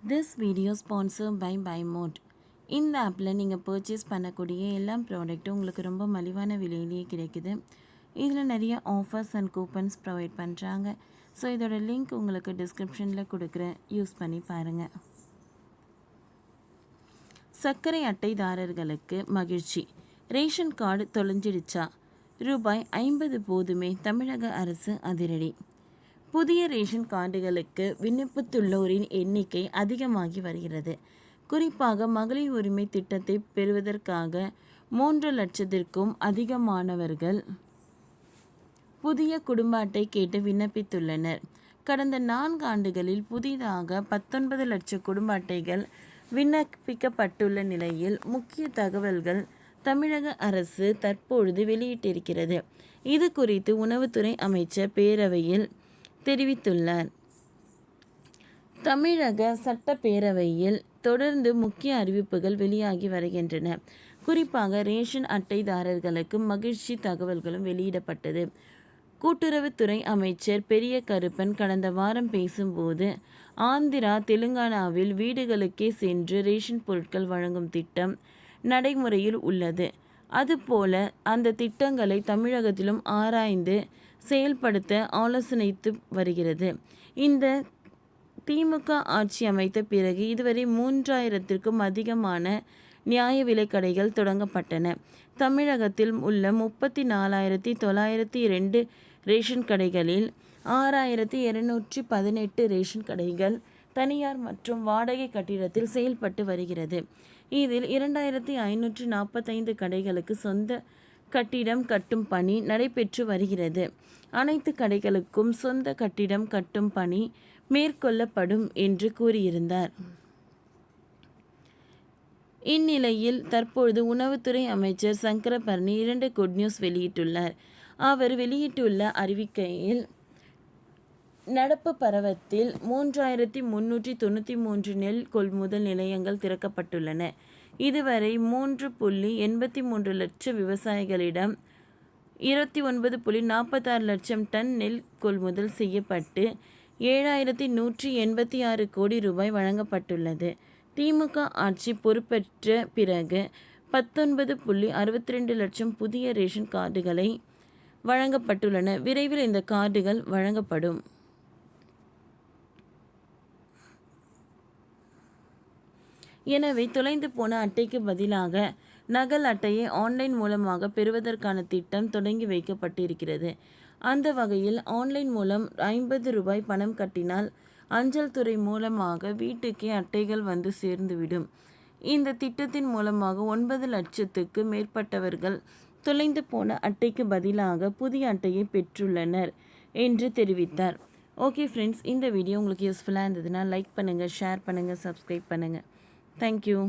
This video sponsor by மோட். இந்த ஆப்பில் நீங்கள் பர்ச்சேஸ் பண்ணக்கூடிய எல்லா ப்ராடக்ட்டும் உங்களுக்கு ரொம்ப மலிவான விலையிலேயே கிடைக்குது. இதில் நிறைய ஆஃபர்ஸ் அண்ட் கூப்பன்ஸ் ப்ரொவைட் பண்ணுறாங்க. ஸோ இதோட லிங்க் உங்களுக்கு டிஸ்கிரிப்ஷனில் கொடுக்குறேன், யூஸ் பண்ணி பாருங்கள். சர்க்கரை அட்டைதாரர்களுக்கு மகிழ்ச்சி. ரேஷன் கார்டு தொலைஞ்சிடுச்சா? ரூபாய் 50 போதுமே தமிழக அரசு அதிரடி. புதிய ரேஷன் கார்டுகளுக்கு விண்ணப்பித்துள்ளோரின் எண்ணிக்கை அதிகமாகி வருகிறது. குறிப்பாக மகளிர் உரிமை திட்டத்தை பெறுவதற்காக 3 லட்சத்திற்கும் அதிகமானவர்கள் புதிய குடும்ப அட்டை கேட்டு விண்ணப்பித்துள்ளனர். கடந்த 4 ஆண்டுகளில் புதிதாக 19 லட்சம் குடும்ப அட்டைகள் விண்ணப்பிக்கப்பட்டுள்ள நிலையில் முக்கிய தகவல்கள் தமிழக அரசு தற்பொழுது வெளியிட்டிருக்கிறது. இது குறித்து உணவுத்துறை அமைச்சர் பேரவையில் தெரிவித்துள்ளார். தமிழக சட்டப்பேரவையில் தொடர்ந்து முக்கிய அறிவிப்புகள் வெளியாகி வருகின்றன. குறிப்பாக ரேஷன் அட்டைதாரர்களுக்கு மகிழ்ச்சி தகவல்களும் வெளியிடப்பட்டது. கூட்டுறவுத்துறை அமைச்சர் பெரிய கருப்பன் கடந்த வாரம் பேசும்போது, ஆந்திரா, தெலுங்கானாவில் வீடுகளுக்கே சென்று ரேஷன் பொருட்கள் வழங்கும் திட்டம் நடைமுறையில் உள்ளது. அதுபோல அந்த திட்டங்களை தமிழகத்திலும் ஆராய்ந்து செயல்படுத்த ஆலோசனைத்து வருகிறது. இந்த திமுக ஆட்சி அமைத்த பிறகு இதுவரை 3000க்கும் அதிகமான நியாய விலைக் கடைகள் தொடங்கப்பட்டன. தமிழகத்தில் உள்ள 34,902 ரேஷன் கடைகளில் 6,218 ரேஷன் கடைகள் தனியார் மற்றும் வாடகை கட்டிடத்தில் செயல்பட்டு வருகிறது. இதில் 2,545 கடைகளுக்கு சொந்த கட்டிடம் கட்டும் பணி நடைபெற்று வருகிறது. அனைத்து கடைகளுக்கும் சொந்த கட்டிடம் கட்டும் பணி மேற்கொள்ளப்படும் என்று கூறியிருந்தார். இந்நிலையில் தற்பொழுது உணவுத்துறை அமைச்சர் சங்கரபரணி 2 குட் நியூஸ் வெளியிட்டுள்ளார். அவர் வெளியிட்டுள்ள அறிவிக்கையில், நடப்பு பருவத்தில் 3,393 நெல் கொள்முதல் நிலையங்கள் திறக்கப்பட்டுள்ளன. இதுவரை 3.83 லட்சம் விவசாயிகளிடம் 29.46 லட்சம் டன் நெல் கொள்முதல் செய்யப்பட்டு 7,186 கோடி ரூபாய் வழங்கப்பட்டுள்ளது. திமுக ஆட்சி பொறுப்பேற்ற பிறகு 19.62 லட்சம் புதிய ரேஷன் கார்டுகளை வழங்கப்பட்டுள்ளன. விரைவில் இந்த கார்டுகள் வழங்கப்படும். எனவே தொலைந்து போன அட்டைக்கு பதிலாக நகல் அட்டையை ஆன்லைன் மூலமாக பெறுவதற்கான திட்டம் தொடங்கி வைக்கப்பட்டிருக்கிறது. அந்த வகையில் ஆன்லைன் மூலம் 50 ரூபாய் பணம் கட்டினால் அஞ்சல் துறை மூலமாக வீட்டுக்கே அட்டைகள் வந்து சேர்ந்துவிடும். இந்த திட்டத்தின் மூலமாக 9 லட்சத்துக்கு மேற்பட்டவர்கள் தொலைந்து போன அட்டைக்கு பதிலாக புதிய அட்டையை பெற்றுள்ளனர் என்று தெரிவித்தார். ஓகே ஃப்ரெண்ட்ஸ், இந்த வீடியோ உங்களுக்கு யூஸ்ஃபுல்லாக இருந்ததுன்னா லைக் பண்ணுங்கள், ஷேர் பண்ணுங்கள், சப்ஸ்கிரைப் பண்ணுங்கள். Thank you.